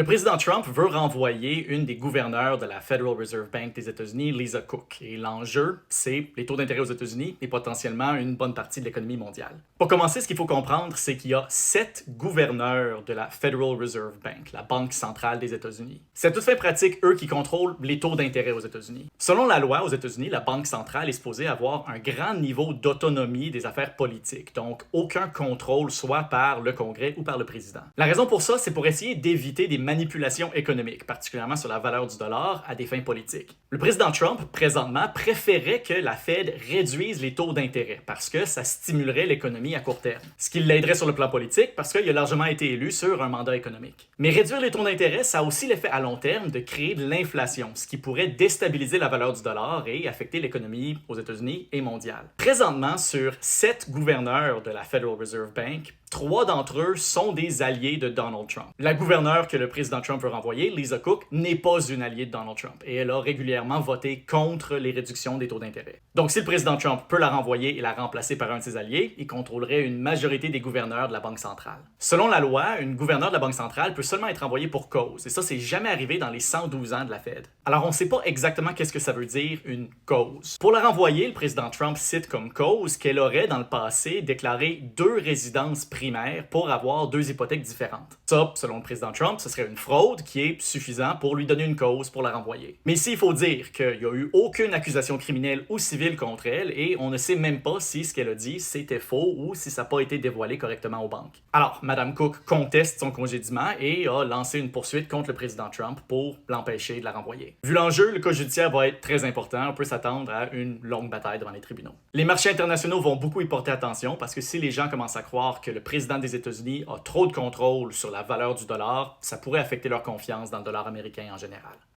Le président Trump veut renvoyer une des gouverneurs de la Federal Reserve Bank des États-Unis, Lisa Cook. Et l'enjeu, c'est les taux d'intérêt aux États-Unis et potentiellement une bonne partie de l'économie mondiale. Pour commencer, ce qu'il faut comprendre, c'est qu'il y a 7 gouverneurs de la Federal Reserve Bank, la banque centrale des États-Unis. C'est à toute fin pratique eux qui contrôlent les taux d'intérêt aux États-Unis. Selon la loi aux États-Unis, la banque centrale est supposée avoir un grand niveau d'autonomie des affaires politiques, donc aucun contrôle soit par le Congrès ou par le président. La raison pour ça, c'est pour essayer d'éviter des manipulations économiques, particulièrement sur la valeur du dollar à des fins politiques. Le président Trump, présentement, préférait que la Fed réduise les taux d'intérêt parce que ça stimulerait l'économie à court terme. Ce qui l'aiderait sur le plan politique parce qu'il a largement été élu sur un mandat économique. Mais réduire les taux d'intérêt, ça a aussi l'effet à long terme de créer de l'inflation, ce qui pourrait déstabiliser la valeur du dollar et affecter l'économie aux États-Unis et mondiale. Présentement, sur 7 gouverneurs de la Federal Reserve Bank, 3 d'entre eux sont des alliés de Donald Trump. La gouverneure que le président Trump veut renvoyer, Lisa Cook, n'est pas une alliée de Donald Trump et elle a régulièrement voté contre les réductions des taux d'intérêt. Donc si le président Trump peut la renvoyer et la remplacer par un de ses alliés, il contrôlerait une majorité des gouverneurs de la Banque centrale. Selon la loi, une gouverneure de la Banque centrale peut seulement être renvoyée pour cause et ça, c'est jamais arrivé dans les 112 ans de la Fed. Alors on ne sait pas exactement qu'est-ce que ça veut dire une cause. Pour la renvoyer, le président Trump cite comme cause qu'elle aurait dans le passé déclaré 2 résidences primaire pour avoir 2 hypothèques différentes. Ça, selon le président Trump, ce serait une fraude qui est suffisant pour lui donner une cause pour la renvoyer. Mais ici, il faut dire qu'il n'y a eu aucune accusation criminelle ou civile contre elle et on ne sait même pas si ce qu'elle a dit c'était faux ou si ça n'a pas été dévoilé correctement aux banques. Alors, Mme Cook conteste son congédiement et a lancé une poursuite contre le président Trump pour l'empêcher de la renvoyer. Vu l'enjeu, le cas judiciaire va être très important. On peut s'attendre à une longue bataille devant les tribunaux. Les marchés internationaux vont beaucoup y porter attention parce que si les gens commencent à croire que le président des États-Unis a trop de contrôle sur la valeur du dollar, ça pourrait affecter leur confiance dans le dollar américain en général.